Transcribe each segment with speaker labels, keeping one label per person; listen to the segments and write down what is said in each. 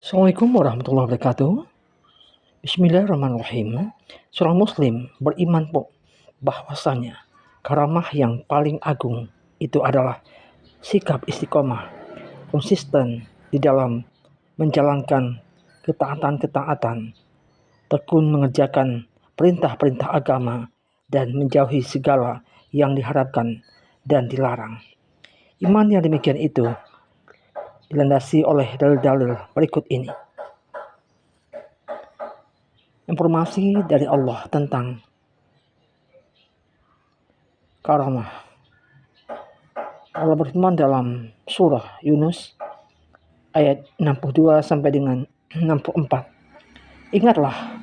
Speaker 1: Assalamualaikum warahmatullahi wabarakatuh. Bismillahirrahmanirrahim. Seorang muslim beriman bahwasanya karamah yang paling agung itu adalah sikap istiqomah, konsisten di dalam menjalankan ketaatan-ketaatan, tekun mengerjakan perintah-perintah agama, dan menjauhi segala yang diharapkan dan dilarang. Iman yang demikian itu dilandasi oleh dalil-dalil berikut ini. Informasi dari Allah tentang karamah. Allah berfirman dalam surah Yunus ayat 62 sampai dengan 64. Ingatlah,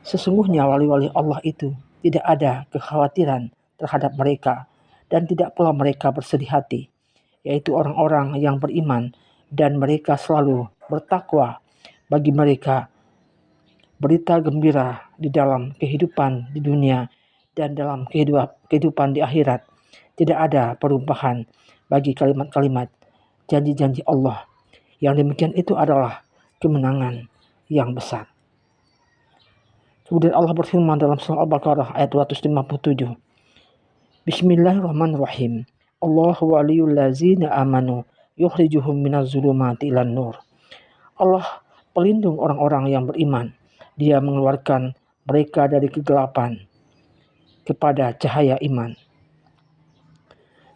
Speaker 1: sesungguhnya wali-wali Allah itu tidak ada kekhawatiran terhadap mereka dan tidak pula mereka bersedih hati, yaitu orang-orang yang beriman dan mereka selalu bertakwa. Bagi mereka berita gembira di dalam kehidupan di dunia dan dalam kehidupan di akhirat. Tidak ada perubahan bagi kalimat-kalimat janji-janji Allah. Yang demikian itu adalah kemenangan yang besar. Kemudian Allah berfirman dalam surah Al-Baqarah ayat 257. Bismillahirrahmanirrahim. Allahu waliyul ladzina amanu yukhrijuhum minaz zulumati ilan nur. Allah pelindung orang-orang yang beriman. Dia mengeluarkan mereka dari kegelapan kepada cahaya iman.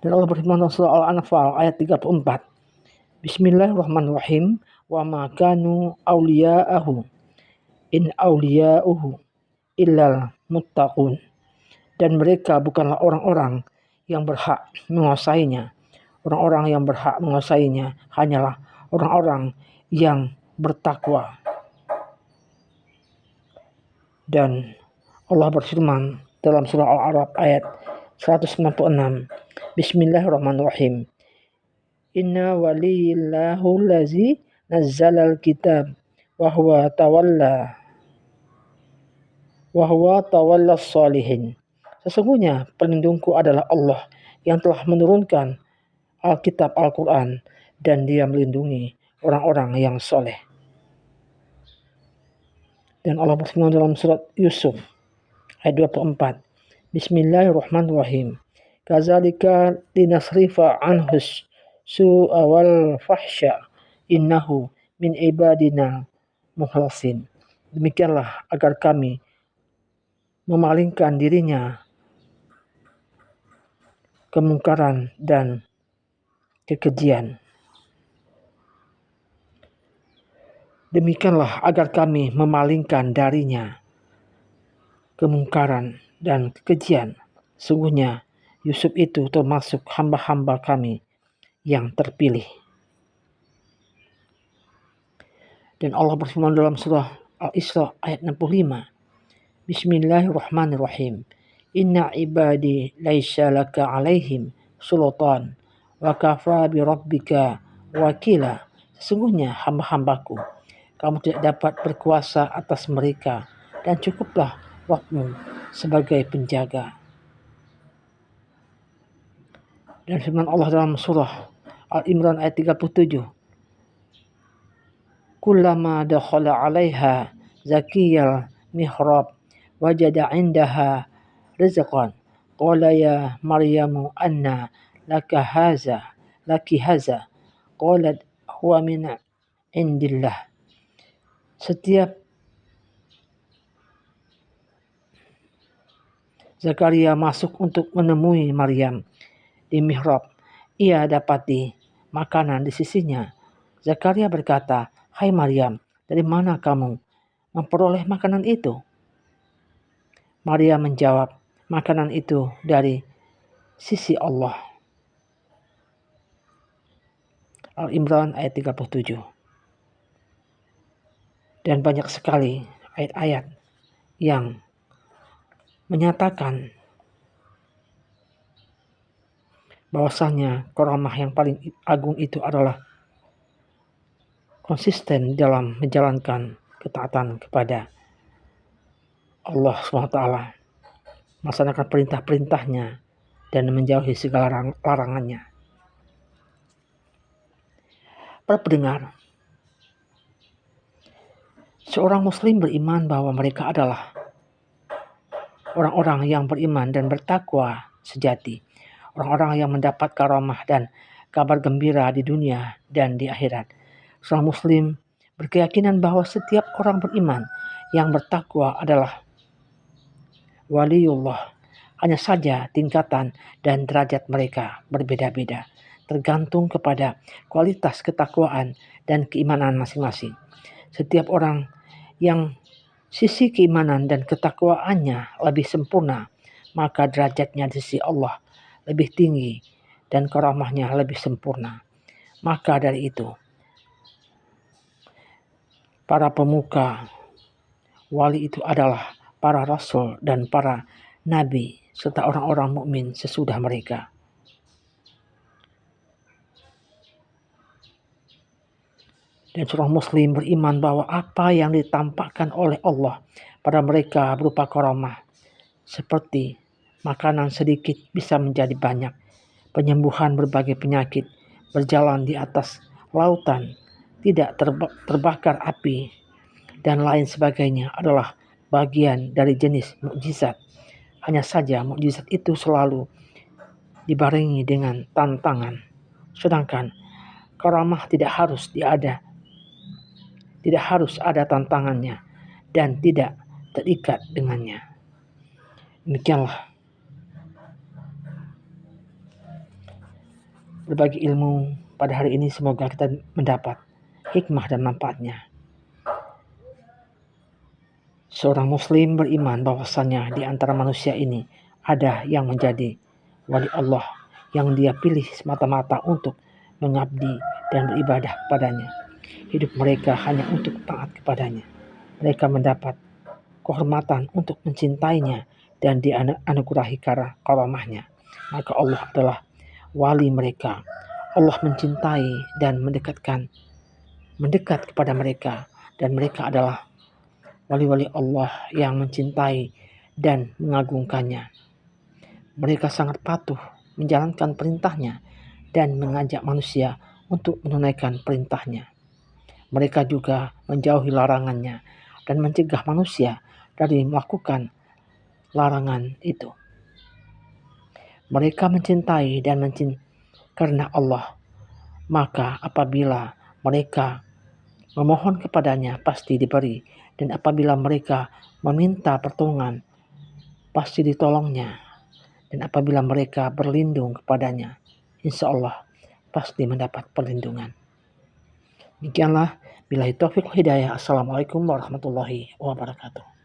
Speaker 1: Dan Allah berfirman dalam surah Al-Anfal ayat 34. Bismillahirrahmanirrahim. Wa ma kanu awliya'ahu in awliya'uhu illal muttaqun. Dan mereka bukanlah orang-orang yang berhak menguasainya. Orang-orang yang berhak menguasainya hanyalah orang-orang yang bertakwa. Dan Allah berfirman dalam surah Al-A'raf ayat 196. Bismillahirrahmanirrahim. Inna waliyillahu allazi nazzalal kitab wa huwa tawalla salihin. Sesungguhnya pelindungku adalah Allah yang telah menurunkan Alkitab Al-Quran dan dia melindungi orang-orang yang soleh. Dan Allah berfirman dalam surat Yusuf ayat 24. Bismillahirrahmanirrahim. Kazalika linasrifa anhus su'a wal fahsya innahu min ibadina mukhlasin. Demikianlah agar kami memalingkan dirinya kemungkaran dan kekejian. Demikianlah agar kami memalingkan darinya kemungkaran dan kekejian. Sungguhnya Yusuf itu termasuk hamba-hamba kami yang terpilih. Dan Allah berfirman dalam surah Al-Isra ayat 65. Bismillahirrahmanirrahim. Inna ibadi laisa laka alaihim sultan wa kafa bi rabbika wakila. Sesungguhnya hamba-hambaku, kamu tidak dapat berkuasa atas mereka dan cukuplah Rabbmu sebagai penjaga. Dan firman Allah dalam surah Al-Imran ayat 37. Kullama dakhala 'alaiha zakiyal mihrab wajada 'indaha rizqan qala ya maryamu anna laki haza qalat huwa min indillah. Setiap Zakaria masuk untuk menemui Maryam di mihrab, ia dapati makanan di sisinya. Zakaria berkata, "Hai Maryam, dari mana kamu memperoleh makanan itu?" Maryam menjawab, "Makanan itu dari sisi Allah." Al-Imran ayat 37. Dan banyak sekali ayat-ayat yang menyatakan bahwasanya karamah yang paling agung itu adalah konsisten dalam menjalankan ketaatan kepada Allah SWT, melaksanakan perintah-perintahnya dan menjauhi segala larangannya. Para pendengar, Seorang muslim beriman bahwa mereka adalah orang-orang yang beriman dan bertakwa sejati, orang-orang yang mendapat karamah dan kabar gembira di dunia dan di akhirat. Seorang muslim berkeyakinan bahwa setiap orang beriman yang bertakwa adalah waliullah. Hanya saja tingkatan dan derajat mereka berbeda-beda, tergantung kepada kualitas ketakwaan dan keimanan masing-masing. Setiap orang yang sisi keimanan dan ketakwaannya lebih sempurna, maka derajatnya di sisi Allah lebih tinggi dan karamahnya lebih sempurna. Maka dari itu, para pemuka wali itu adalah para rasul dan para nabi serta orang-orang mukmin sesudah mereka. Dan seorang muslim beriman bahwa apa yang ditampakkan oleh Allah pada mereka berupa karamah, seperti makanan sedikit bisa menjadi banyak, penyembuhan berbagai penyakit, berjalan di atas lautan, tidak terbakar api, dan lain sebagainya adalah bagian dari jenis mukjizat. Hanya saja mukjizat itu selalu dibarengi dengan tantangan. Sedangkan karamah tidak harus ada tantangannya dan tidak terikat dengannya. Demikianlah berbagi ilmu pada hari ini, semoga kita mendapat hikmah dan manfaatnya. Seorang muslim beriman bahwasanya di antara manusia ini ada yang menjadi wali Allah yang dia pilih semata-mata untuk mengabdi dan beribadah kepadanya. Hidup mereka hanya untuk taat kepadanya. Mereka mendapat kehormatan untuk mencintainya dan dianugerahi karamahnya. Maka Allah adalah wali mereka. Allah mencintai dan mendekat kepada mereka, dan mereka adalah wali-wali Allah yang mencintai dan mengagungkannya. Mereka sangat patuh menjalankan perintahnya dan mengajak manusia untuk menunaikan perintahnya. Mereka juga menjauhi larangannya dan mencegah manusia dari melakukan larangan itu. Mereka mencintai dan karena Allah. Maka apabila mereka memohon kepadanya pasti diberi, dan apabila mereka meminta pertolongan pasti ditolongnya, dan apabila mereka berlindung kepadanya, insya Allah pasti mendapat perlindungan. Demikianlah, billahi taufiq hidayah. Assalamualaikum warahmatullahi wabarakatuh.